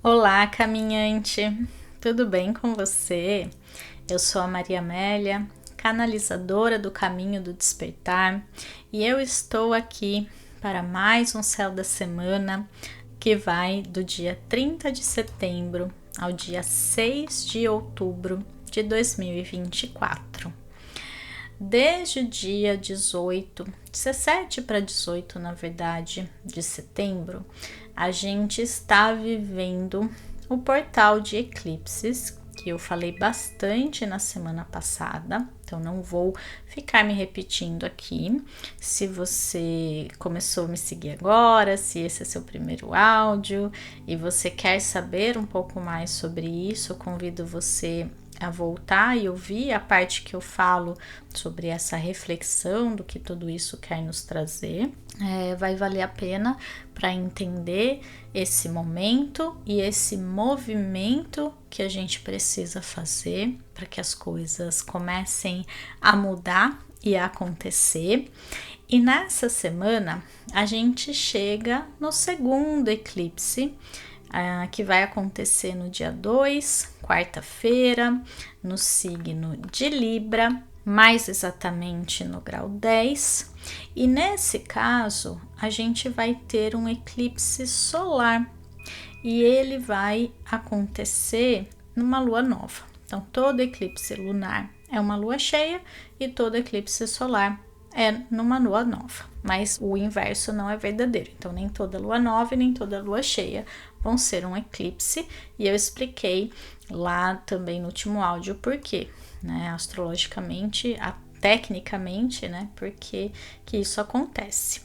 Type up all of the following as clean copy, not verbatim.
Olá, caminhante! Tudo bem com você? Eu sou a Maria Amélia, canalizadora do Caminho do Despertar, e eu estou aqui para mais um Céu da Semana que vai do dia 30 de setembro ao dia 6 de outubro de 2024. Desde o dia 17 para 18, na verdade, de setembro, a gente está vivendo o portal de eclipses, que eu falei bastante na semana passada, então não vou ficar me repetindo aqui. Se você começou a me seguir agora, se esse é seu primeiro áudio e você quer saber um pouco mais sobre isso, eu convido você a voltar e ouvir a parte que eu falo sobre essa reflexão do que tudo isso quer nos trazer. Vai valer a pena para entender esse momento e esse movimento que a gente precisa fazer para que as coisas comecem a mudar e a acontecer. E nessa semana a gente chega no segundo eclipse, que vai acontecer no dia 2, quarta-feira, no signo de Libra, mais exatamente no grau 10. E nesse caso, a gente vai ter um eclipse solar e ele vai acontecer numa lua nova. Então, todo eclipse lunar é uma lua cheia e todo eclipse solar é numa lua nova, mas o inverso não é verdadeiro. Então, nem toda lua nova e nem toda lua cheia vão ser um eclipse, e eu expliquei lá também no último áudio por quê, né? Astrologicamente, tecnicamente, né? Por que isso acontece.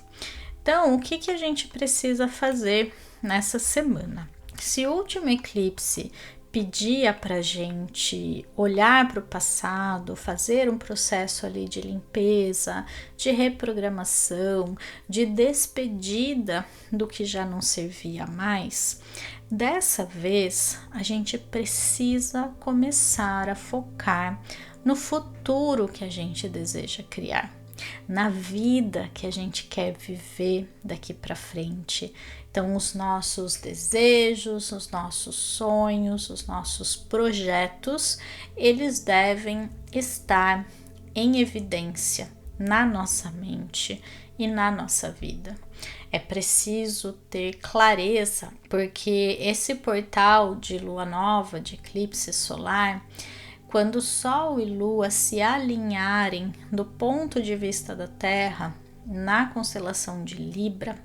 Então, o que a gente precisa fazer nessa semana? Se o último eclipse pedia para gente olhar para o passado, fazer um processo ali de limpeza, de reprogramação, de despedida do que já não servia mais, dessa vez a gente precisa começar a focar no futuro que a gente deseja criar, na vida que a gente quer viver daqui para frente. Então, os nossos desejos, os nossos sonhos, os nossos projetos, eles devem estar em evidência na nossa mente e na nossa vida. É preciso ter clareza, porque esse portal de lua nova, de eclipse solar, quando Sol e Lua se alinharem do ponto de vista da Terra, na constelação de Libra,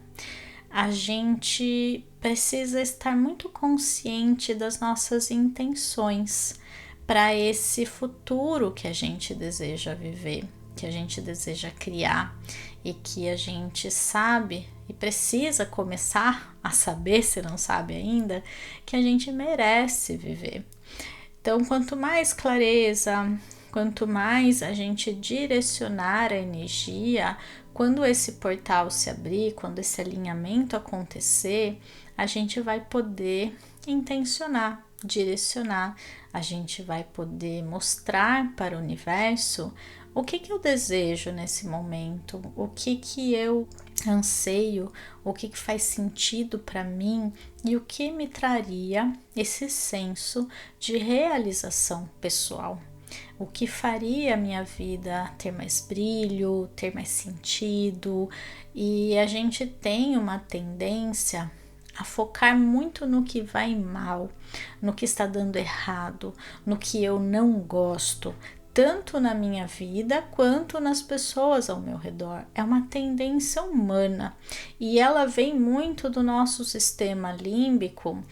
a gente precisa estar muito consciente das nossas intenções para esse futuro que a gente deseja viver, que a gente deseja criar e que a gente sabe e precisa começar a saber, se não sabe ainda, que a gente merece viver. Então, quanto mais clareza, quanto mais a gente direcionar a energia, quando esse portal se abrir, quando esse alinhamento acontecer, a gente vai poder intencionar, direcionar, a gente vai poder mostrar para o universo o que eu desejo nesse momento, o que eu anseio, o que faz sentido para mim e o que me traria esse senso de realização pessoal. O que faria a minha vida ter mais brilho, ter mais sentido, e a gente tem uma tendência a focar muito no que vai mal, no que está dando errado, no que eu não gosto, tanto na minha vida quanto nas pessoas ao meu redor. É uma tendência humana e ela vem muito do nosso sistema límbico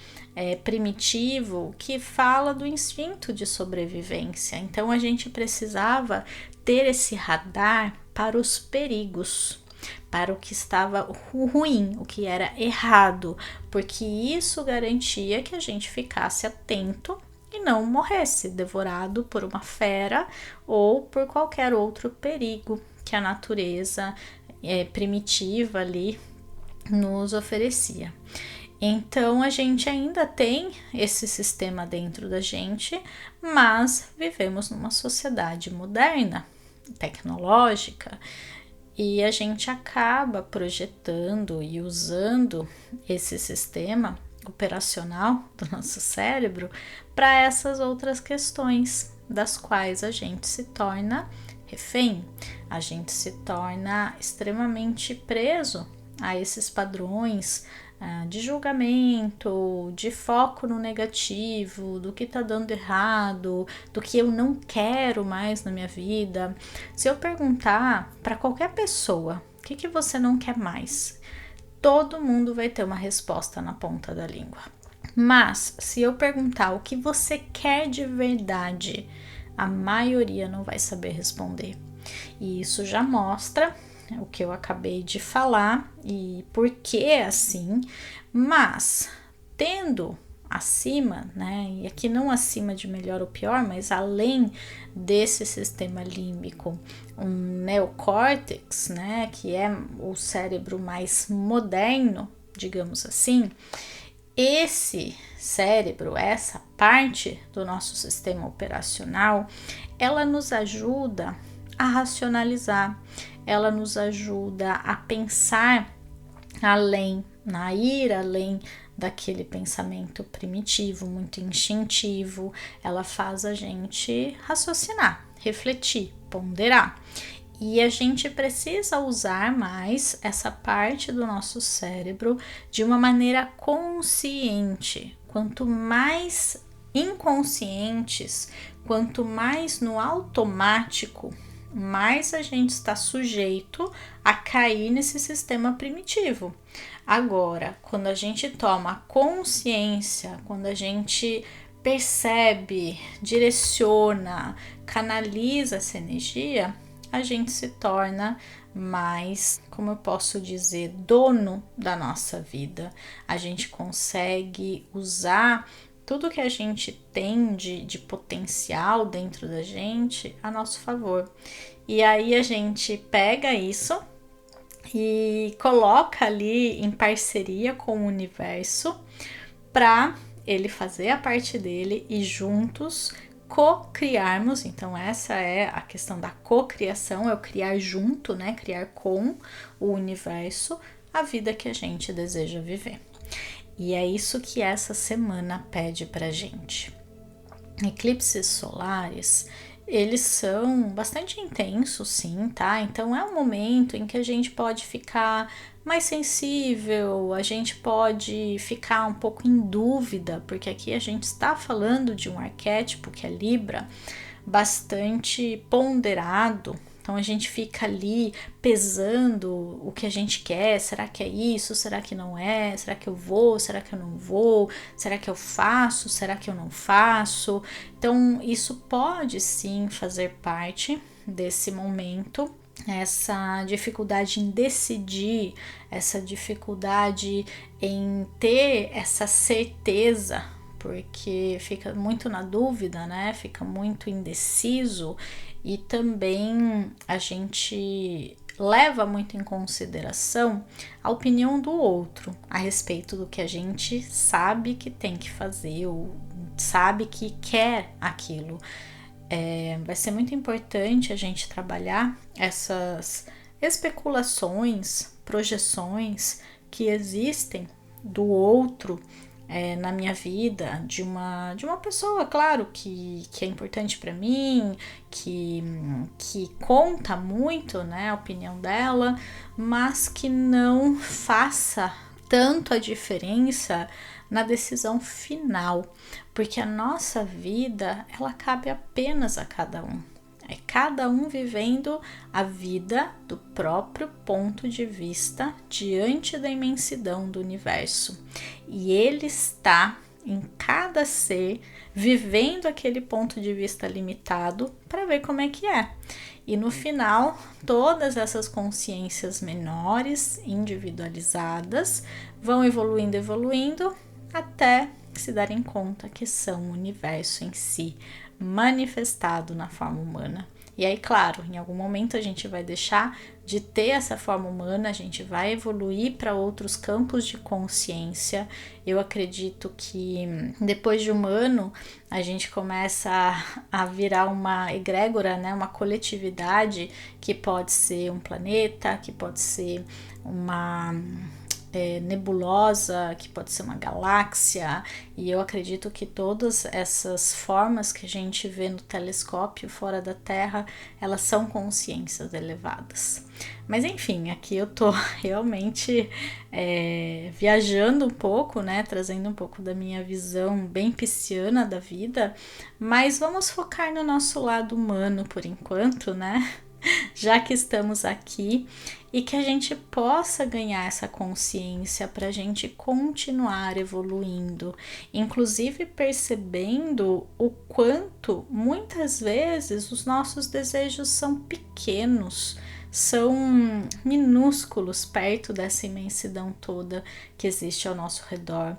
primitivo, que fala do instinto de sobrevivência. Então a gente precisava ter esse radar para os perigos, para o que estava ruim, o que era errado, porque isso garantia que a gente ficasse atento e não morresse devorado por uma fera ou por qualquer outro perigo que a natureza primitiva ali nos oferecia. Então a gente ainda tem esse sistema dentro da gente, mas vivemos numa sociedade moderna, tecnológica, e a gente acaba projetando e usando esse sistema operacional do nosso cérebro para essas outras questões, das quais a gente se torna refém, a gente se torna extremamente preso a esses padrões de julgamento, de foco no negativo, do que tá dando errado, do que eu não quero mais na minha vida. Se eu perguntar para qualquer pessoa, o que você não quer mais? Todo mundo vai ter uma resposta na ponta da língua. Mas se eu perguntar o que você quer de verdade, a maioria não vai saber responder. E isso já mostra o que eu acabei de falar e por que é assim, mas tendo acima, né, e aqui não acima de melhor ou pior, mas além desse sistema límbico, um neocórtex, né, que é o cérebro mais moderno, digamos assim, esse cérebro, essa parte do nosso sistema operacional, ela nos ajuda a racionalizar, ela nos ajuda a pensar além, a ir além daquele pensamento primitivo, muito instintivo. Ela faz a gente raciocinar, refletir, ponderar. E a gente precisa usar mais essa parte do nosso cérebro de uma maneira consciente. Quanto mais inconscientes, quanto mais no automático, mais a gente está sujeito a cair nesse sistema primitivo. Agora, quando a gente toma consciência, quando a gente percebe, direciona, canaliza essa energia, a gente se torna mais, como eu posso dizer, dono da nossa vida. A gente consegue usar tudo que a gente tem de potencial dentro da gente a nosso favor. E aí a gente pega isso e coloca ali em parceria com o universo para ele fazer a parte dele e juntos co-criarmos. Então essa é a questão da co-criação, é o criar junto, né? Criar com o universo a vida que a gente deseja viver. E é isso que essa semana pede pra gente. Eclipses solares, eles são bastante intensos, sim, tá? Então é um momento em que a gente pode ficar mais sensível, a gente pode ficar um pouco em dúvida, porque aqui a gente está falando de um arquétipo que é Libra, bastante ponderado. Então a gente fica ali pesando o que a gente quer, será que é isso, será que não é, será que eu vou, será que eu não vou, será que eu faço, será que eu não faço. Então isso pode sim fazer parte desse momento, essa dificuldade em decidir, essa dificuldade em ter essa certeza, porque fica muito na dúvida, né? Fica muito indeciso e também a gente leva muito em consideração a opinião do outro a respeito do que a gente sabe que tem que fazer ou sabe que quer aquilo. Vai ser muito importante a gente trabalhar essas especulações, projeções que existem do outro na minha vida, de uma pessoa, claro, que é importante para mim, que conta muito, né, a opinião dela, mas que não faça tanto a diferença na decisão final, porque a nossa vida, ela cabe apenas a cada um. É cada um vivendo a vida do próprio ponto de vista diante da imensidão do universo. E ele está em cada ser vivendo aquele ponto de vista limitado para ver como é que é. E no final, todas essas consciências menores, individualizadas, vão evoluindo até se darem conta que são o universo em si, manifestado na forma humana. E aí, claro, em algum momento a gente vai deixar de ter essa forma humana, a gente vai evoluir para outros campos de consciência. Eu acredito que depois de um ano a gente começa a virar uma egrégora, né? Uma coletividade que pode ser um planeta, que pode ser uma nebulosa, que pode ser uma galáxia, e eu acredito que todas essas formas que a gente vê no telescópio fora da Terra, elas são consciências elevadas. Mas enfim, aqui eu tô realmente viajando um pouco, né, trazendo um pouco da minha visão bem pisciana da vida, mas vamos focar no nosso lado humano por enquanto, né? Já que estamos aqui, e que a gente possa ganhar essa consciência para a gente continuar evoluindo, inclusive percebendo o quanto muitas vezes os nossos desejos são pequenos, são minúsculos perto dessa imensidão toda que existe ao nosso redor.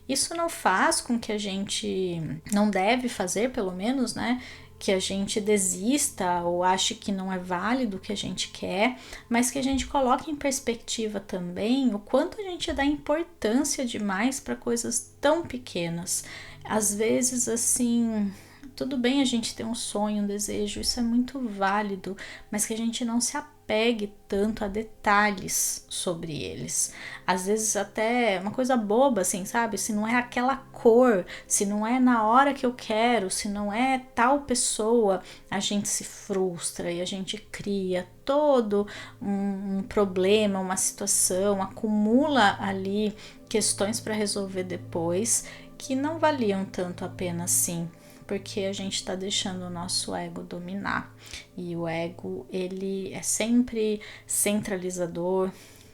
Isso não faz com que a gente, não deve fazer pelo menos, né, que a gente desista ou ache que não é válido o que a gente quer, mas que a gente coloque em perspectiva também o quanto a gente dá importância demais para coisas tão pequenas. Às vezes, assim, tudo bem a gente ter um sonho, um desejo, isso é muito válido, mas que a gente não se apegue tanto a detalhes sobre eles. Às vezes até uma coisa boba, assim, sabe? Se não é aquela cor, se não é na hora que eu quero, se não é tal pessoa, a gente se frustra e a gente cria todo um problema, uma situação, acumula ali questões para resolver depois que não valiam tanto a pena assim, porque a gente está deixando o nosso ego dominar. E o ego, ele é sempre centralizador,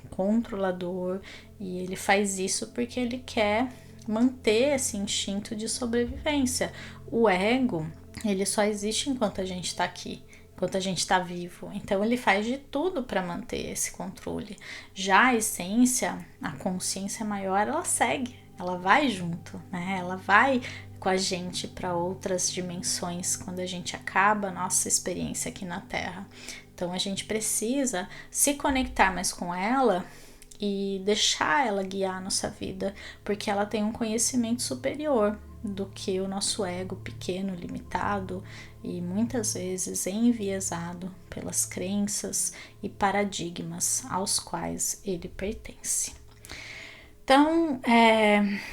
controlador, e ele faz isso porque ele quer manter esse instinto de sobrevivência. O ego, ele só existe enquanto a gente está aqui, enquanto a gente está vivo. Então ele faz de tudo para manter esse controle. Já a essência, a consciência maior, ela segue, ela vai junto, né? Ela vai com a gente para outras dimensões quando a gente acaba a nossa experiência aqui na Terra. Então a gente precisa se conectar mais com ela e deixar ela guiar a nossa vida, porque ela tem um conhecimento superior do que o nosso ego pequeno, limitado e muitas vezes enviesado pelas crenças e paradigmas aos quais ele pertence. Então,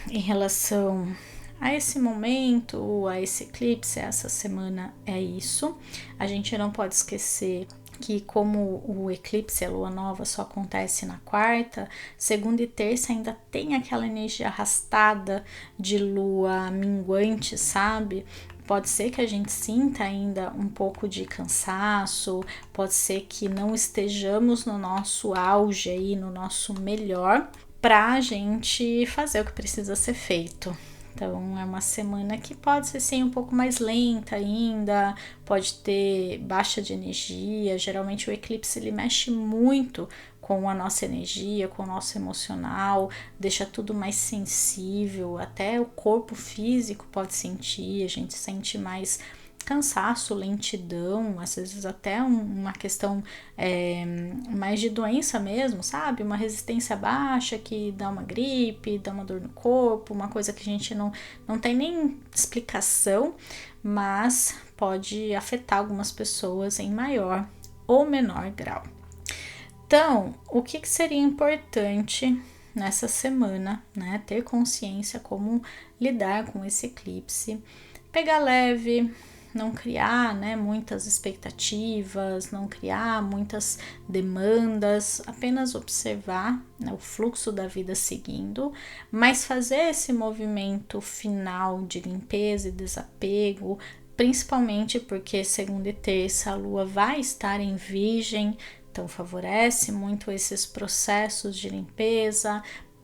em relação a esse momento, a esse eclipse, essa semana é isso. A gente não pode esquecer que como o eclipse, a lua nova, só acontece na quarta, segunda e terça ainda tem aquela energia arrastada de lua minguante, sabe? Pode ser que a gente sinta ainda um pouco de cansaço, pode ser que não estejamos no nosso auge aí, no nosso melhor, pra gente fazer o que precisa ser feito. Então é uma semana que pode ser sim um pouco mais lenta ainda, pode ter baixa de energia. Geralmente o eclipse ele mexe muito com a nossa energia, com o nosso emocional, deixa tudo mais sensível, até o corpo físico pode sentir, a gente sente mais cansaço, lentidão, às vezes até uma questão mais de doença mesmo, sabe? Uma resistência baixa que dá uma gripe, dá uma dor no corpo, uma coisa que a gente não tem nem explicação, mas pode afetar algumas pessoas em maior ou menor grau. Então, o que seria importante nessa semana, né? Ter consciência como lidar com esse eclipse, pegar leve, não criar, né, muitas expectativas, não criar muitas demandas, apenas observar, né, o fluxo da vida seguindo, mas fazer esse movimento final de limpeza e desapego, principalmente porque segunda e terça a lua vai estar em Virgem, então favorece muito esses processos de limpeza,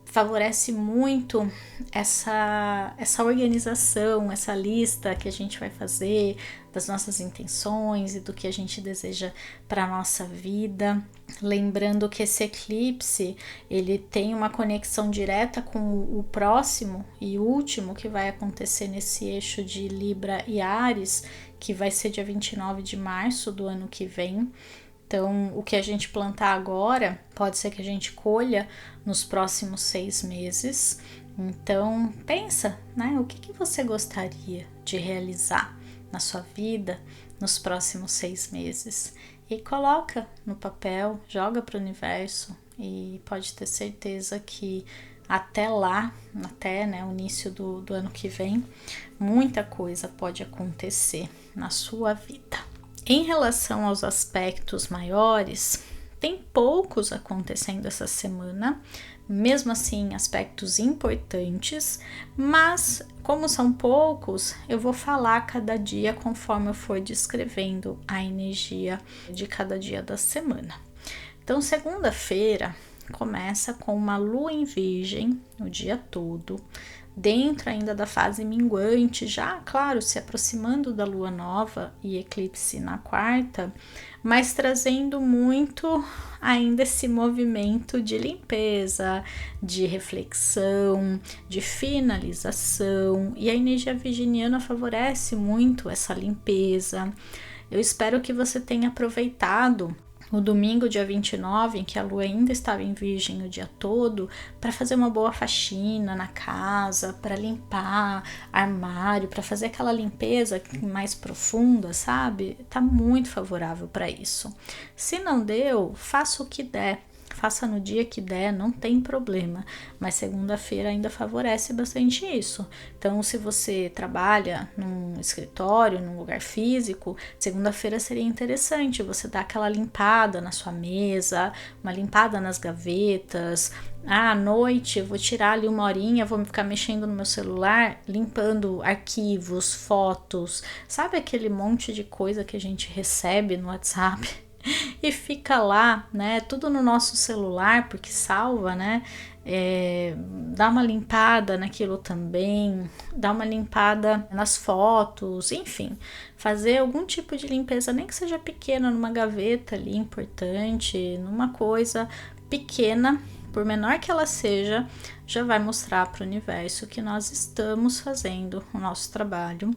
favorece muito essa organização, essa lista que a gente vai fazer das nossas intenções e do que a gente deseja para a nossa vida. Lembrando que esse eclipse, ele tem uma conexão direta com o próximo e último que vai acontecer nesse eixo de Libra e Áries, que vai ser dia 29 de março do ano que vem. Então, o que a gente plantar agora, pode ser que a gente colha nos próximos 6 meses. Então, pensa, né? O que você gostaria de realizar na sua vida nos próximos 6 meses? E coloca no papel, joga para o universo e pode ter certeza que até lá, até né, o início do ano que vem, muita coisa pode acontecer na sua vida. Em relação aos aspectos maiores, tem poucos acontecendo essa semana, mesmo assim aspectos importantes, mas como são poucos, eu vou falar cada dia conforme eu for descrevendo a energia de cada dia da semana. Então, segunda-feira começa com uma lua em virgem o dia todo, dentro ainda da fase minguante, já, claro, se aproximando da lua nova e eclipse na quarta, mas trazendo muito ainda esse movimento de limpeza, de reflexão, de finalização, e a energia virginiana favorece muito essa limpeza. Eu espero que você tenha aproveitado o domingo, dia 29, em que a lua ainda estava em virgem o dia todo, para fazer uma boa faxina na casa, para limpar armário, para fazer aquela limpeza mais profunda, sabe? Tá muito favorável para isso. Se não deu, faça o que der. Faça no dia que der, não tem problema, mas segunda-feira ainda favorece bastante isso. Então, se você trabalha num escritório, num lugar físico, segunda-feira seria interessante você dar aquela limpada na sua mesa, uma limpada nas gavetas. À noite eu vou tirar ali uma horinha, vou ficar mexendo no meu celular, limpando arquivos, fotos, sabe aquele monte de coisa que a gente recebe no WhatsApp? E fica lá, né, tudo no nosso celular, porque salva, né, dá uma limpada naquilo também, dá uma limpada nas fotos, enfim, fazer algum tipo de limpeza, nem que seja pequena, numa gaveta ali, importante, numa coisa pequena, por menor que ela seja, já vai mostrar para o universo que nós estamos fazendo o nosso trabalho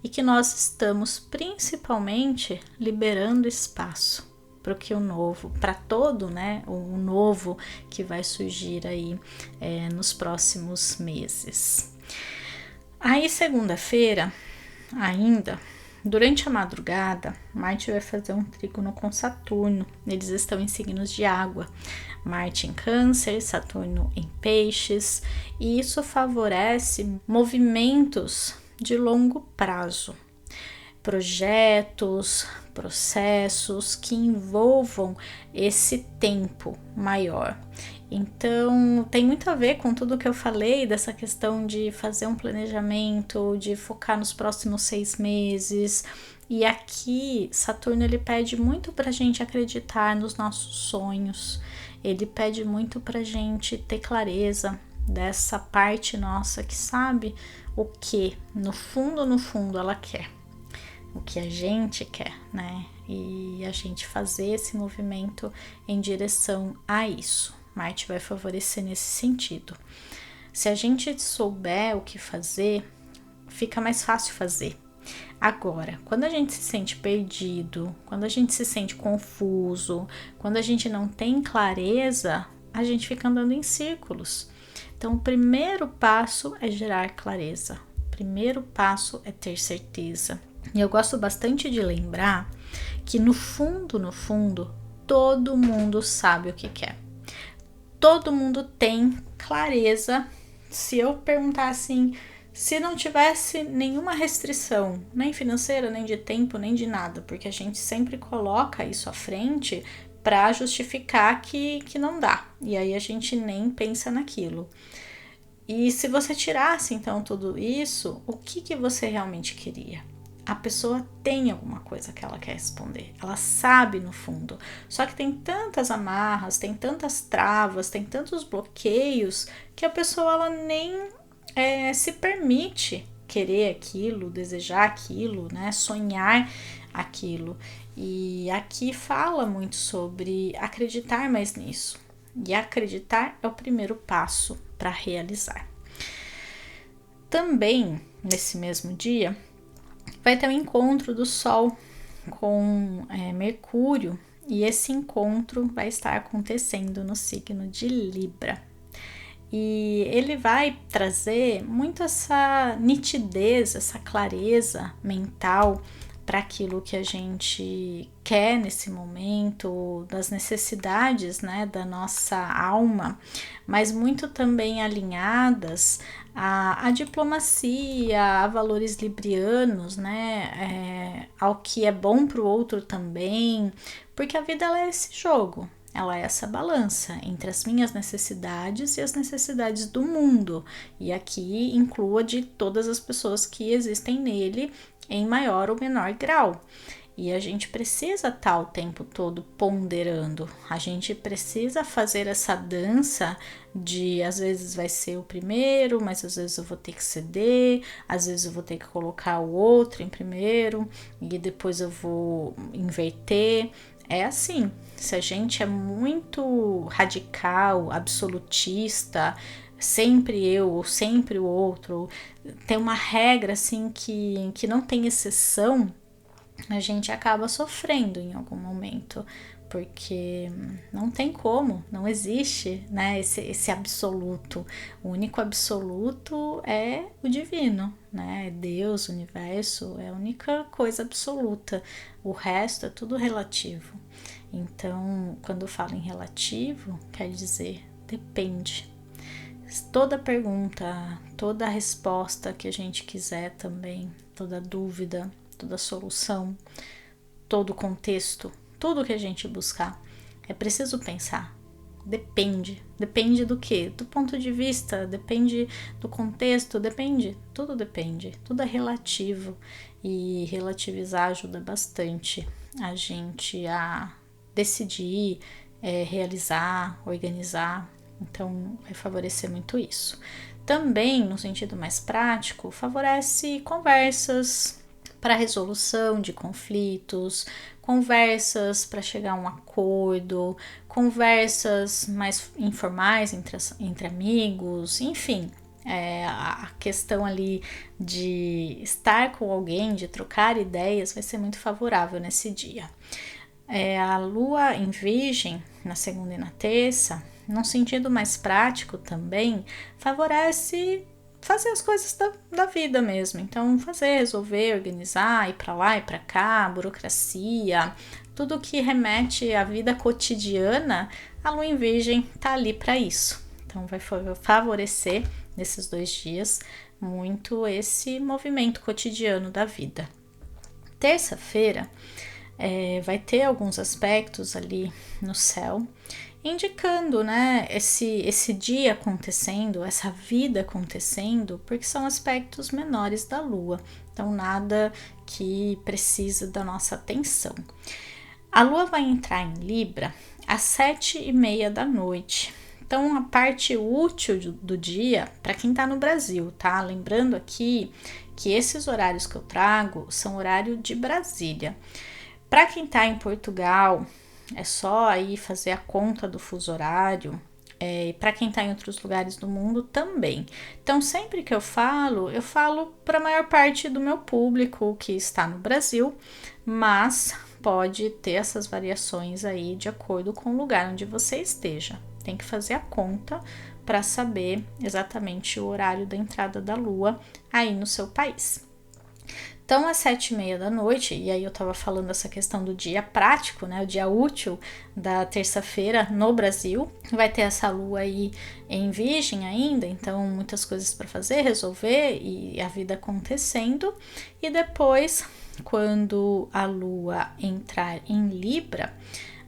e que nós estamos principalmente liberando espaço para o que o novo, para todo, né, o novo que vai surgir aí nos próximos meses. Aí segunda-feira, ainda, durante a madrugada, Marte vai fazer um trígono com Saturno, eles estão em signos de água, Marte em Câncer, Saturno em Peixes, e isso favorece movimentos de longo prazo, projetos, processos que envolvam esse tempo maior. Então, tem muito a ver com tudo que eu falei dessa questão de fazer um planejamento, de focar nos próximos 6 meses. E aqui, Saturno, ele pede muito pra gente acreditar nos nossos sonhos. Ele pede muito pra gente ter clareza dessa parte nossa que sabe o que, no fundo, ela quer. O que a gente quer, né? E a gente fazer esse movimento em direção a isso. Marte vai favorecer nesse sentido. Se a gente souber o que fazer, fica mais fácil fazer. Agora, quando a gente se sente perdido, quando a gente se sente confuso, quando a gente não tem clareza, a gente fica andando em círculos. Então, o primeiro passo é gerar clareza. O primeiro passo é ter certeza. E eu gosto bastante de lembrar que no fundo, todo mundo sabe o que quer. Todo mundo tem clareza. Se eu perguntar assim, se não tivesse nenhuma restrição, nem financeira, nem de tempo, nem de nada, porque a gente sempre coloca isso à frente para justificar que não dá. E aí a gente nem pensa naquilo. E se você tirasse então tudo isso, o que você realmente queria? A pessoa tem alguma coisa que ela quer responder, ela sabe no fundo, só que tem tantas amarras, tem tantas travas, tem tantos bloqueios que a pessoa ela nem se permite querer aquilo, desejar aquilo, né, sonhar aquilo. E aqui fala muito sobre acreditar mais nisso, e acreditar é o primeiro passo para realizar. Também nesse mesmo dia vai ter um encontro do Sol com Mercúrio, e esse encontro vai estar acontecendo no signo de Libra. E ele vai trazer muito essa nitidez, essa clareza mental para aquilo que a gente quer nesse momento, das necessidades, né, da nossa alma, mas muito também alinhadas à diplomacia, a valores librianos, né, ao que é bom para o outro também, porque a vida ela é esse jogo. Ela é essa balança entre as minhas necessidades e as necessidades do mundo. E aqui inclua de todas as pessoas que existem nele em maior ou menor grau. E a gente precisa estar o tempo todo ponderando. A gente precisa fazer essa dança de às vezes vai ser o primeiro, mas às vezes eu vou ter que ceder, às vezes eu vou ter que colocar o outro em primeiro e depois eu vou inverter. É assim, se a gente é muito radical, absolutista, sempre eu ou sempre o outro, tem uma regra assim que não tem exceção, a gente acaba sofrendo em algum momento, porque não tem como, não existe, né, esse absoluto. O único absoluto é o divino, né, Deus, o universo, é a única coisa absoluta, o resto é tudo relativo. Então, quando eu falo em relativo, quer dizer depende. Toda pergunta, toda resposta que a gente quiser também, toda dúvida, toda solução, todo contexto, tudo que a gente buscar, é preciso pensar. Depende. Depende do quê? Do ponto de vista, depende do contexto, depende. Tudo depende. Tudo é relativo. E relativizar ajuda bastante a gente a decidir, realizar, organizar. Então, vai favorecer muito isso. Também, no sentido mais prático, favorece conversas para resolução de conflitos, conversas para chegar a um acordo, conversas mais informais entre amigos, enfim. A questão ali de estar com alguém, de trocar ideias, vai ser muito favorável nesse dia. A lua em Virgem, na segunda e na terça, num sentido mais prático também, favorece fazer as coisas da vida mesmo. Então, fazer, resolver, organizar, ir para lá e para cá, burocracia, tudo que remete à vida cotidiana, a lua em Virgem tá ali para isso. Então, vai favorecer nesses 2 dias muito esse movimento cotidiano da vida. Terça-feira, vai ter alguns aspectos ali no céu indicando, né, esse dia acontecendo, essa vida acontecendo, porque são aspectos menores da Lua, então nada que precisa da nossa atenção. A Lua vai entrar em Libra às 7h30 da noite, então a parte útil do dia para quem está no Brasil, tá? Lembrando aqui que esses horários que eu trago são horário de Brasília. Para quem está em Portugal, é só aí fazer a conta do fuso horário, e para quem está em outros lugares do mundo também. Então, sempre que eu falo para a maior parte do meu público que está no Brasil, mas pode ter essas variações aí de acordo com o lugar onde você esteja. Tem que fazer a conta para saber exatamente o horário da entrada da Lua aí no seu país. Então, às 7h30 da noite, e aí eu tava falando essa questão do dia prático, né, o dia útil da terça-feira no Brasil, vai ter essa lua aí em Virgem ainda, então muitas coisas para fazer, resolver e a vida acontecendo. E depois, quando a lua entrar em Libra,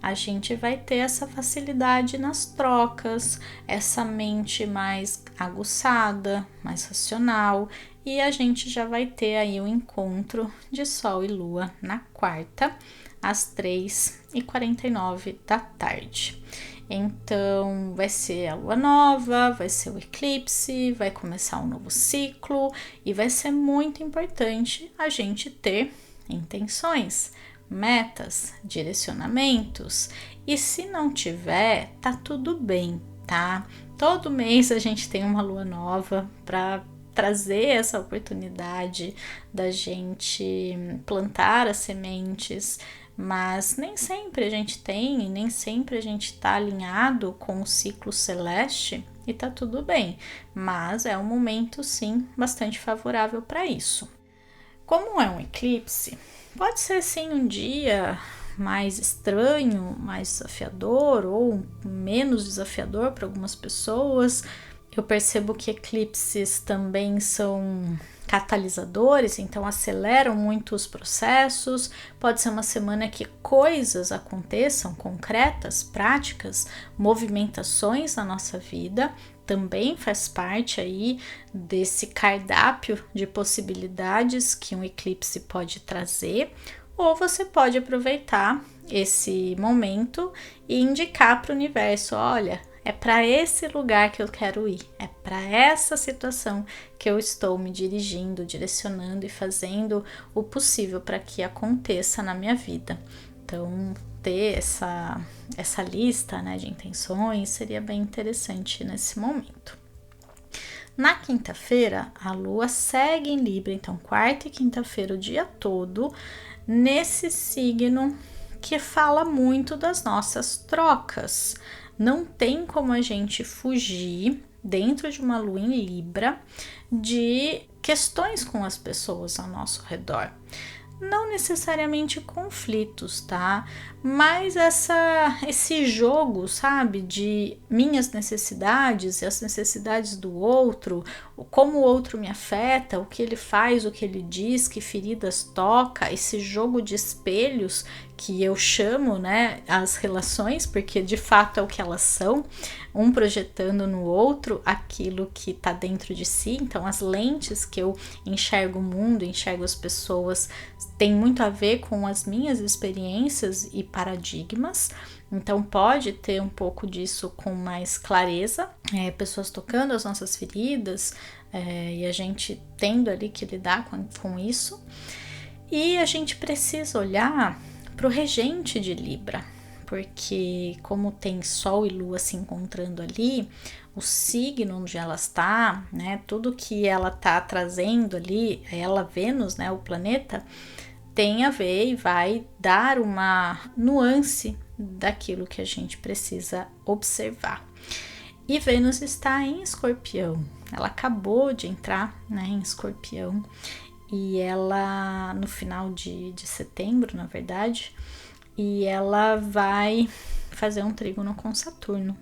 a gente vai ter essa facilidade nas trocas, essa mente mais aguçada, mais racional, e a gente já vai ter aí o encontro de Sol e Lua na quarta, às 3h49 da tarde. Então, vai ser a lua nova, vai ser o eclipse, vai começar um novo ciclo e vai ser muito importante a gente ter intenções, metas, direcionamentos. E se não tiver, tá tudo bem, tá? Todo mês a gente tem uma lua nova para trazer essa oportunidade da gente plantar as sementes, mas nem sempre a gente tem e nem sempre a gente está alinhado com o ciclo celeste e tá tudo bem, mas é um momento sim bastante favorável para isso. Como é um eclipse, pode ser sim um dia mais estranho, mais desafiador ou menos desafiador para algumas pessoas. Eu percebo que eclipses também são catalisadores, então aceleram muito os processos. Pode ser uma semana que coisas aconteçam, concretas, práticas, movimentações na nossa vida. Também faz parte aí desse cardápio de possibilidades que um eclipse pode trazer. Ou você pode aproveitar esse momento e indicar para o universo, olha, é para esse lugar que eu quero ir, é para essa situação que eu estou me dirigindo, direcionando e fazendo o possível para que aconteça na minha vida. Então, ter essa lista, né, de intenções seria bem interessante nesse momento. Na quinta-feira, a Lua segue em Libra, então quarta e quinta-feira o dia todo, nesse signo que fala muito das nossas trocas. Não tem como a gente fugir, dentro de uma Lua em Libra, de questões com as pessoas ao nosso redor. Não necessariamente conflitos, tá? Mas esse jogo, sabe? De minhas necessidades e as necessidades do outro, como o outro me afeta, o que ele faz, o que ele diz, que feridas toca, esse jogo de espelhos que eu chamo, né, as relações, porque de fato é o que elas são, um projetando no outro aquilo que tá dentro de si. Então as lentes que eu enxergo o mundo, enxergo as pessoas, tem muito a ver com as minhas experiências e paradigmas. Então pode ter um pouco disso com mais clareza, pessoas tocando as nossas feridas, e a gente tendo ali que lidar com isso. E a gente precisa olhar para o regente de Libra, porque como tem Sol e Lua se encontrando ali, o signo onde ela está, né, tudo que ela está trazendo ali, ela, Vênus, né, o planeta, tem a ver e vai dar uma nuance daquilo que a gente precisa observar. E Vênus está em Escorpião, ela acabou de entrar, né, em Escorpião, e ela no final de setembro, na verdade, e ela vai fazer um trígono com Saturno.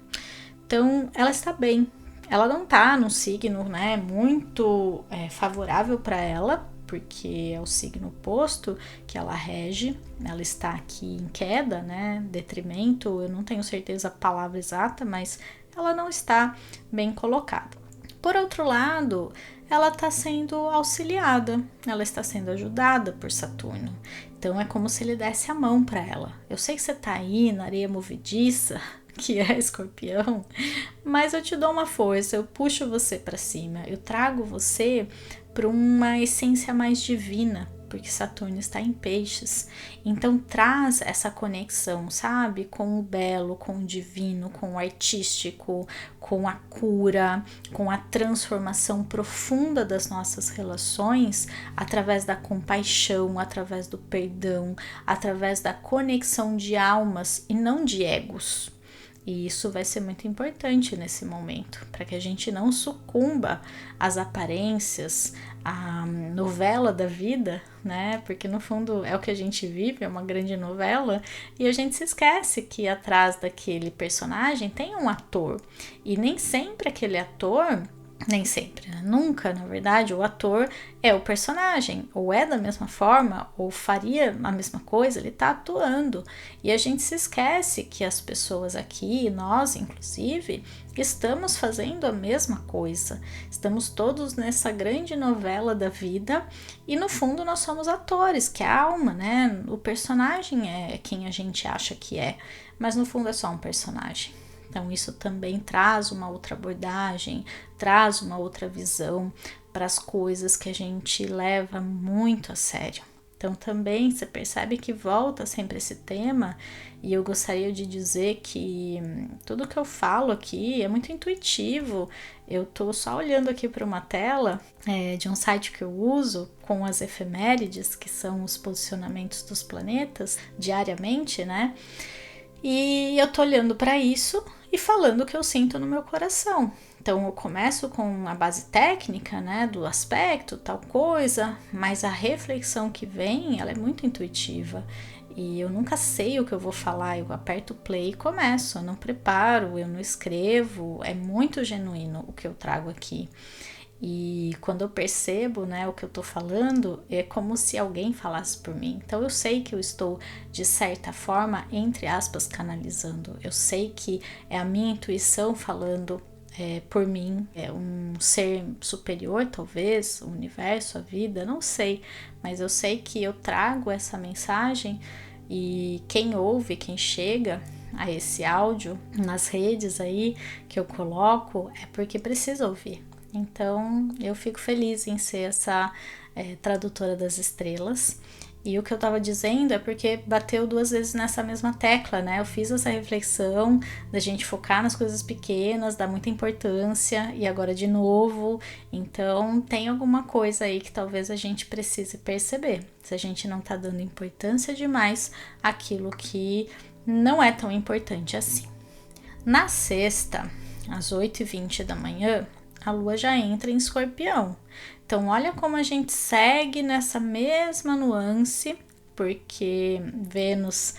Então ela está bem, ela não está num signo, né, muito favorável para ela, porque é o signo oposto que ela rege, ela está aqui em queda, né, detrimento, eu não tenho certeza a palavra exata, mas ela não está bem colocada. Por outro lado, ela está sendo auxiliada, ela está sendo ajudada por Saturno. Então é como se ele desse a mão para ela. Eu sei que você está aí na areia movediça, que é Escorpião, mas eu te dou uma força, eu puxo você para cima, eu trago você para uma essência mais divina, porque Saturno está em Peixes. Então traz essa conexão, sabe? Com o belo, com o divino, com o artístico, com a cura, com a transformação profunda das nossas relações através da compaixão, através do perdão, através da conexão de almas e não de egos. E isso vai ser muito importante nesse momento, para que a gente não sucumba às aparências, à novela da vida, né? Porque no fundo é o que a gente vive, é uma grande novela, e a gente se esquece que atrás daquele personagem tem um ator. E nem sempre aquele ator, nem sempre, né? Nunca, na verdade, o ator é o personagem, ou é da mesma forma, ou faria a mesma coisa, ele tá atuando. E a gente se esquece que as pessoas aqui, nós inclusive, estamos fazendo a mesma coisa. Estamos todos nessa grande novela da vida e no fundo nós somos atores, que é a alma, né? O personagem é quem a gente acha que é, mas no fundo é só um personagem. Então isso também traz uma outra abordagem, traz uma outra visão para as coisas que a gente leva muito a sério. Então também você percebe que volta sempre esse tema, e eu gostaria de dizer que tudo que eu falo aqui é muito intuitivo. Eu tô só olhando aqui para uma tela de um site que eu uso com as efemérides, que são os posicionamentos dos planetas diariamente, né? E eu tô olhando para isso e falando o que eu sinto no meu coração. Então eu começo com a base técnica, né, do aspecto, tal coisa, mas a reflexão que vem, ela é muito intuitiva. E eu nunca sei o que eu vou falar, eu aperto play e começo, eu não preparo, eu não escrevo, é muito genuíno o que eu trago aqui. E quando eu percebo, né, o que eu tô falando, é como se alguém falasse por mim. Então eu sei que eu estou, de certa forma, entre aspas, canalizando. Eu sei que é a minha intuição falando por mim, é um ser superior, talvez, o universo, a vida, não sei. Mas eu sei que eu trago essa mensagem e quem ouve, quem chega a esse áudio nas redes aí que eu coloco, é porque precisa ouvir. Então eu fico feliz em ser essa tradutora das estrelas. E o que eu tava dizendo é porque bateu 2 vezes nessa mesma tecla, né? Eu fiz essa reflexão da gente focar nas coisas pequenas, dar muita importância, e agora de novo. Então tem alguma coisa aí que talvez a gente precise perceber. Se a gente não tá dando importância demais àquilo que não é tão importante assim. Na sexta, às 8h20 da manhã, a lua já entra em Escorpião. Então, olha como a gente segue nessa mesma nuance, porque Vênus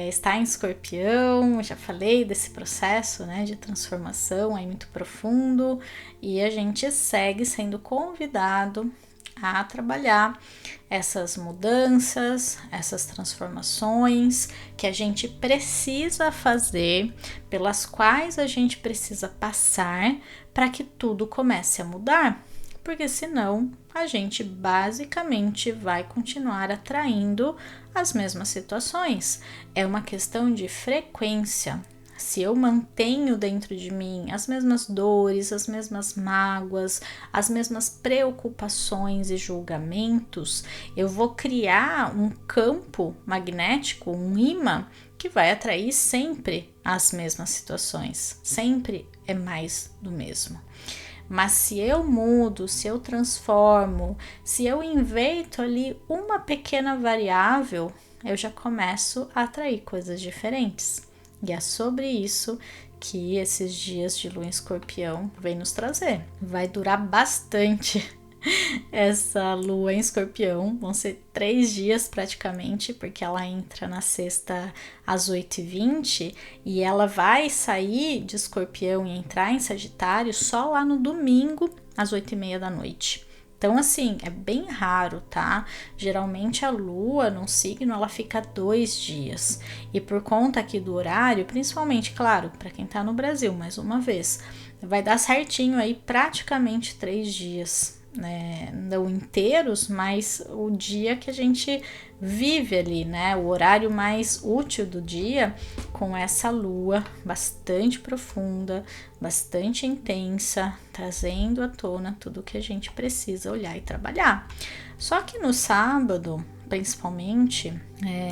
está em Escorpião, já falei desse processo, né, de transformação aí muito profundo, e a gente segue sendo convidado a trabalhar essas mudanças, essas transformações que a gente precisa fazer, pelas quais a gente precisa passar para que tudo comece a mudar, porque senão a gente basicamente vai continuar atraindo as mesmas situações. É uma questão de frequência. Se eu mantenho dentro de mim as mesmas dores, as mesmas mágoas, as mesmas preocupações e julgamentos, eu vou criar um campo magnético, um imã, que vai atrair sempre as mesmas situações. Sempre é mais do mesmo. Mas se eu mudo, se eu transformo, se eu inverto ali uma pequena variável, eu já começo a atrair coisas diferentes. E é sobre isso que esses dias de lua em Escorpião vem nos trazer. Vai durar bastante essa lua em Escorpião, vão ser 3 dias praticamente, porque ela entra na sexta às 8h20 e ela vai sair de Escorpião e entrar em Sagitário só lá no domingo às 8h30 da noite. Então, assim, é bem raro, tá? Geralmente a lua num signo ela fica 2 dias. E por conta aqui do horário, principalmente, claro, para quem tá no Brasil, mais uma vez, vai dar certinho aí praticamente 3 dias. Né, não inteiros, mas o dia que a gente vive ali, né, o horário mais útil do dia, com essa lua bastante profunda, bastante intensa, trazendo à tona tudo que a gente precisa olhar e trabalhar. Só que no sábado, principalmente,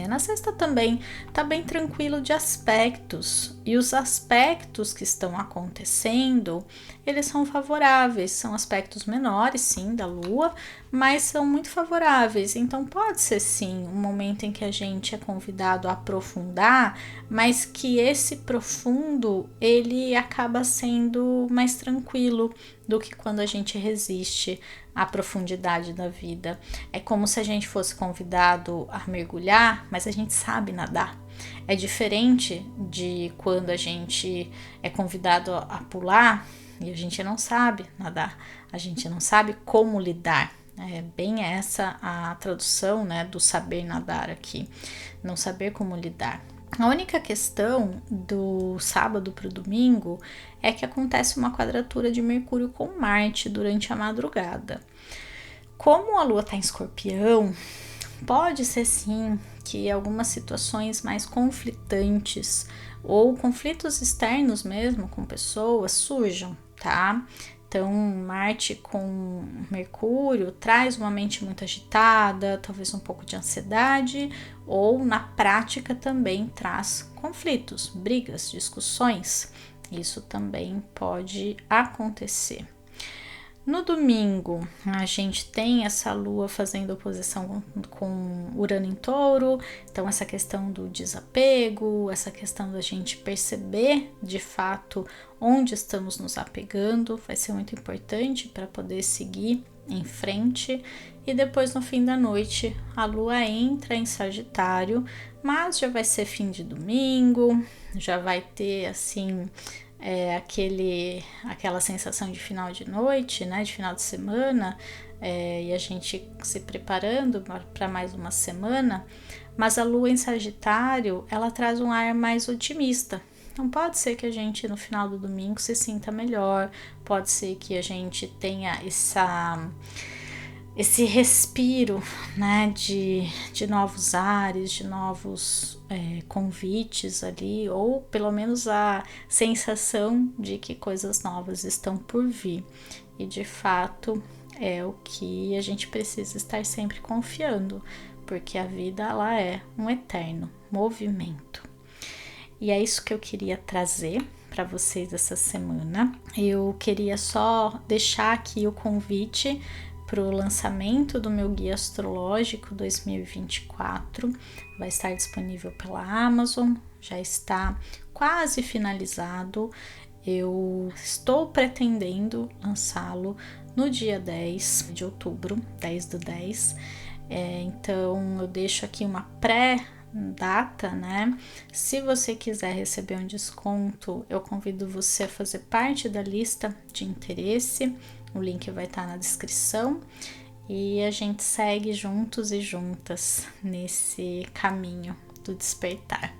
na sexta também, tá bem tranquilo de aspectos, e os aspectos que estão acontecendo, eles são favoráveis, são aspectos menores, sim, da lua, mas são muito favoráveis, então pode ser sim um momento em que a gente é convidado a aprofundar, mas que esse profundo, ele acaba sendo mais tranquilo do que quando a gente resiste à profundidade da vida. É como se a gente fosse convidado a mergulhar, mas a gente sabe nadar. É diferente de quando a gente é convidado a pular e a gente não sabe nadar, a gente não sabe como lidar. É bem essa a tradução, né, do saber nadar aqui, não saber como lidar. A única questão do sábado para o domingo é que acontece uma quadratura de Mercúrio com Marte durante a madrugada. Como a Lua está em Escorpião, pode ser sim que algumas situações mais conflitantes ou conflitos externos mesmo com pessoas surjam, tá? Então, Marte com Mercúrio traz uma mente muito agitada, talvez um pouco de ansiedade, ou na prática também traz conflitos, brigas, discussões. Isso também pode acontecer. No domingo, a gente tem essa lua fazendo oposição com Urano em Touro, então essa questão do desapego, essa questão da gente perceber de fato onde estamos nos apegando, vai ser muito importante para poder seguir em frente. E depois, no fim da noite, a lua entra em Sagitário, mas já vai ser fim de domingo, já vai ter assim aquela sensação de final de noite, né, de final de semana, e a gente se preparando para mais uma semana, mas a lua em Sagitário, ela traz um ar mais otimista. Então pode ser que a gente no final do domingo se sinta melhor, pode ser que a gente tenha esse respiro, né, de novos ares, de novos convites ali, ou pelo menos a sensação de que coisas novas estão por vir. E de fato é o que a gente precisa estar sempre confiando, porque a vida ela é um eterno movimento. E é isso que eu queria trazer para vocês essa semana. Eu queria só deixar aqui o convite para o lançamento do meu Guia Astrológico 2024. Vai estar disponível pela Amazon, já está quase finalizado. Eu estou pretendendo lançá-lo no dia 10 de outubro, 10/10. Então eu deixo aqui uma pré-data, né? Se você quiser receber um desconto, eu convido você a fazer parte da lista de interesse. O link vai estar na descrição e a gente segue juntos e juntas nesse caminho do despertar.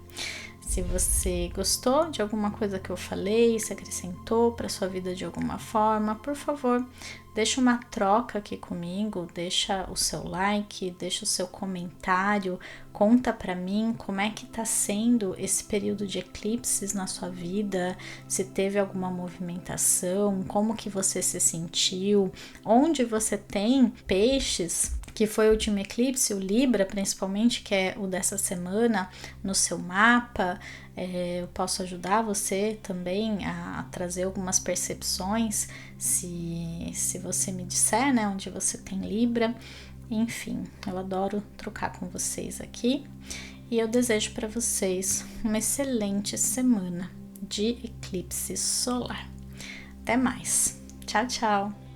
Se você gostou de alguma coisa que eu falei, se acrescentou para sua vida de alguma forma, por favor, deixa uma troca aqui comigo, deixa o seu like, deixa o seu comentário, conta para mim como é que tá sendo esse período de eclipses na sua vida, se teve alguma movimentação, como que você se sentiu, onde você tem peixes, que foi o último eclipse, o Libra principalmente, que é o dessa semana, no seu mapa. Eu posso ajudar você também a trazer algumas percepções, se você me disser, né, onde você tem Libra. Enfim, eu adoro trocar com vocês aqui e eu desejo para vocês uma excelente semana de eclipse solar. Até mais. Tchau, tchau!